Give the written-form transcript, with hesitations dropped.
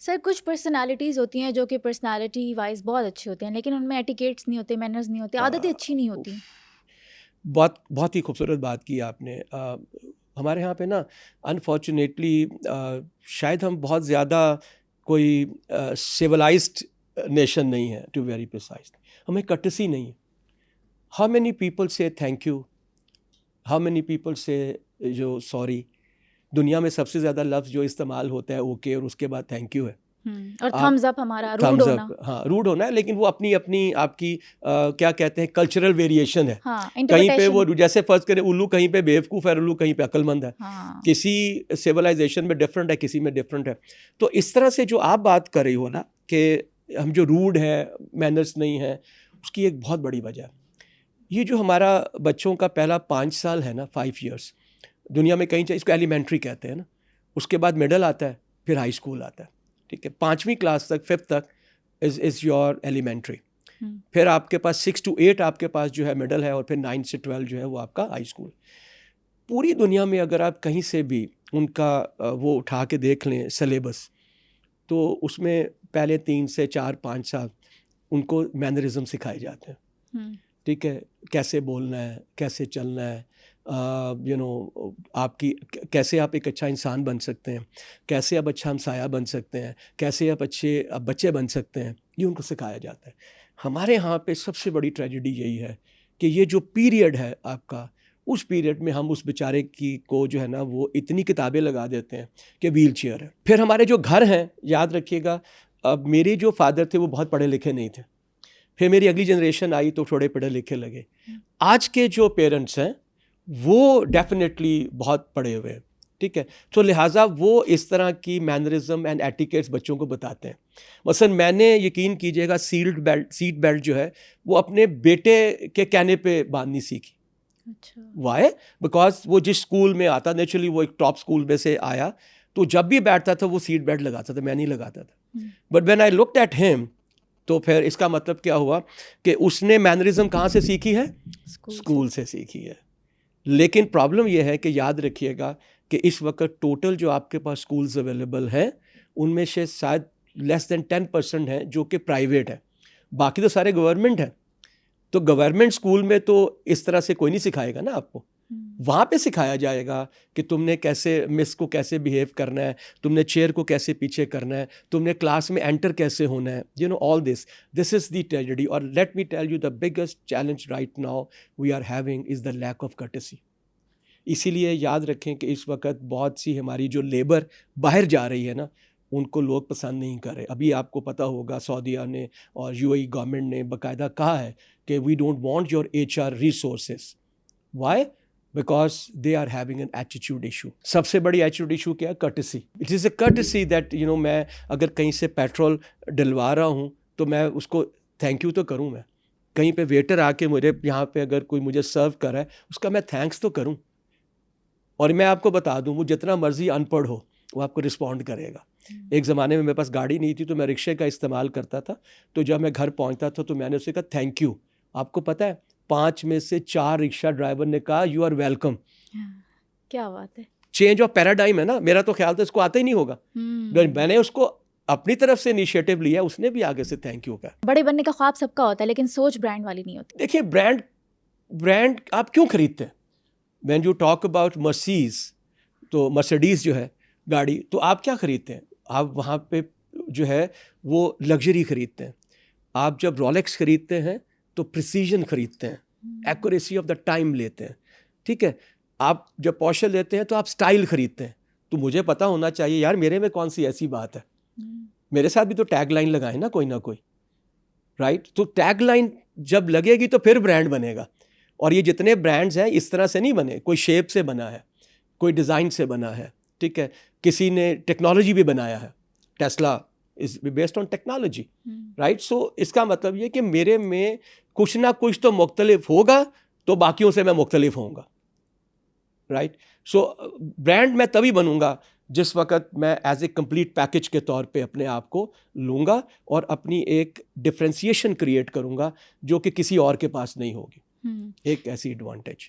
Sir कुछ personalities होती हैं जो कि पर्सनालिटी वाइज बहुत अच्छी होती हैं, लेकिन उनमें एटिकेट्स नहीं होते, मैनर्स नहीं होते, आदतें अच्छी नहीं उफ, होती। बहुत बहुत ही खूबसूरत बात की आपने। हमारे यहाँ पे ना अनफॉर्चुनेटली शायद हम बहुत ज़्यादा कोई सिविलाइज्ड नेशन नहीं है, टू वेरी प्रिसाइज। हमें कटसी नहीं है। हाउ मेनी पीपल से thank you, how many people से जो सॉरी। दुनिया में सबसे ज़्यादा लफ्ज़ जो इस्तेमाल होता है ओके और उसके बाद थैंक यू है। और आप थम्स अप, हमारा रूड थम्स होना। अप, हाँ रूड होना है, लेकिन वो अपनी अपनी आपकी क्या कहते हैं कल्चरल वेरिएशन है। हाँ, कहीं पे वो इंटरप्रिटेशन। जैसे फर्ज करें उल्लू कहीं पे बेवकूफ़ है, उल्लू कहीं पे अक्लमंद है। हाँ। किसी सिविलाइजेशन में डिफरेंट है, किसी में डिफरेंट है। तो इस तरह से जो आप बात कर रही हो ना कि हम जो रूड है, मैनर्स नहीं है, उसकी एक बहुत बड़ी वजह है ये जो हमारा बच्चों का पहला 5 साल है ना, 5 years, दुनिया में कहीं इसको एलिमेंट्री कहते हैं ना, उसके बाद मिडल आता है, फिर हाई स्कूल आता है। ठीक है, 5वीं क्लास तक, 5th तक इज़ योर एलिमेंट्री। फिर आपके पास 6 to 8 आपके पास जो है मिडल है, और फिर 9 से 12 जो है वो आपका हाई स्कूल। पूरी दुनिया में अगर आप कहीं से भी उनका वो उठा के देख लें सिलेबस, तो उसमें पहले 3 से 4-5 साल उनको मैनरिज्म सिखाए जाते हैं। ठीक है, कैसे बोलना है, कैसे चलना है, आपकी कैसे आप एक अच्छा इंसान बन सकते हैं, कैसे आप अच्छा हमसाया बन सकते हैं, कैसे आप अच्छे बच्चे बन सकते हैं, ये उनको सिखाया जाता है। हमारे यहाँ पे सबसे बड़ी ट्रेजेडी यही है कि ये जो पीरियड है आपका, उस पीरियड में हम उस बेचारे की को जो है ना वो इतनी किताबें लगा देते हैं कि व्हील चेयर है। फिर हमारे जो घर हैं, याद रखिएगा, अब मेरे जो फादर थे वो बहुत पढ़े लिखे नहीं थे, फिर मेरी अगली जनरेशन आई तो थोड़े पढ़े लिखे लगे। आज के जो पेरेंट्स हैं वो डेफिनेटली बहुत पढ़े हुए हैं। ठीक है, तो लिहाजा वो इस तरह की मैनरिज्म एंड एटिकेट्स बच्चों को बताते हैं। मसलन मैंने, यकीन कीजिएगा, सीट बेल्ट जो है वो अपने बेटे के कहने पे बांधनी सीखी। अच्छा। वाई? बिकॉज वो जिस स्कूल में आता, नेचुरली वो एक टॉप स्कूल में से आया, तो जब भी बैठता था वो सीट बेल्ट लगाता था, मैं नहीं लगाता था। But when I looked at him, तो फिर इसका मतलब क्या हुआ कि उसने मैनरिज्म कहाँ से सीखी है? स्कूल से सीखी है। लेकिन प्रॉब्लम यह है कि याद रखिएगा कि इस वक्त टोटल जो आपके पास स्कूल्स अवेलेबल हैं उनमें से शायद लेस देन 10% है जो कि प्राइवेट है, बाकी तो सारे गवर्नमेंट है। तो गवर्नमेंट स्कूल में तो इस तरह से कोई नहीं सिखाएगा ना आपको। वहाँ पे सिखाया जाएगा कि तुमने कैसे मिस को कैसे बिहेव करना है, तुमने चेयर को कैसे पीछे करना है, तुमने क्लास में एंटर कैसे होना है, all this is the tragedy. और let me tell you, the biggest challenge right now we are having is the lack of courtesy. इसीलिए याद रखें कि इस वक्त बहुत सी हमारी जो लेबर बाहर जा रही है ना, उनको लोग पसंद नहीं कर रहे। अभी आपको पता होगा सऊदीया ने और यूएई गवर्नमेंट ने बाकायदा कहा है कि we don't want your HR resources. Why? Because they are having an attitude issue. सबसे बड़ी एटीट्यूड इशू क्या है? Courtesy. It is a courtesy that मैं अगर कहीं से पेट्रोल डलवा रहा हूँ तो मैं उसको थैंक यू तो करूँ। मैं कहीं पे वेटर आके मुझे यहाँ पे अगर कोई मुझे सर्व कर रहा है उसका मैं थैंक्स तो करूँ। और मैं आपको बता दूँ, वो जितना मर्जी अनपढ़ हो वो आपको रिस्पॉन्ड करेगा। एक ज़माने में मेरे पास गाड़ी नहीं थी तो मैं रिक्शे का इस्तेमाल करता था, तो जब मैं घर पहुँचता था तो मैंने उससे कहा थैंक यू। आपको पता है 5 में से 4 रिक्शा ड्राइवर ने कहा यू आर वेलकम। क्या बात है, चेंज ऑफ पैराडाइम है ना। मेरा तो ख्याल था इसको आता ही नहीं होगा, मैंने उसको अपनी तरफ से इनिशिएटिव लिया, उसने भी आगे से थैंक यू कहा। बड़े बनने का ख्वाब सबका होता है, लेकिन सोच ब्रांड वाली नहीं होती। देखिए, ब्रांड आप क्यों खरीदते हैं? When you talk about mercies, तो मर्सिडीज जो है गाड़ी, तो आप क्या खरीदते हैं? आप वहाँ पे जो है वो लग्जरी खरीदते हैं। आप जब रोलेक्स खरीदते हैं तो प्रिसीजन खरीदते हैं, एक्यूरेसी ऑफ द टाइम लेते हैं। ठीक है, आप जब पॉर्शे लेते हैं तो आप स्टाइल खरीदते हैं। तो मुझे पता होना चाहिए यार मेरे में कौन सी ऐसी बात है। मेरे साथ भी तो टैग लाइन लगाए ना कोई ना कोई, राइट? तो टैग लाइन जब लगेगी तो फिर ब्रांड बनेगा। और ये जितने ब्रांड्स हैं इस तरह से नहीं बने, कोई शेप से बना है, कोई डिज़ाइन से बना है। ठीक है, किसी ने टेक्नोलॉजी भी बनाया है, Tesla is based on technology, right? So इसका मतलब ये कि मेरे में कुछ ना कुछ तो मुख्तलिफ होगा, तो बाकियों से मैं मुख्तलिफ होऊंगा, राइट? सो ब्रांड मैं तभी बनूंगा जिस वक्त मैं एज ए कंप्लीट पैकेज के तौर पे अपने आप को लूँगा और अपनी एक डिफ्रेंसिएशन क्रिएट करूँगा जो कि किसी और के पास नहीं होगी। एक ऐसी एडवांटेज।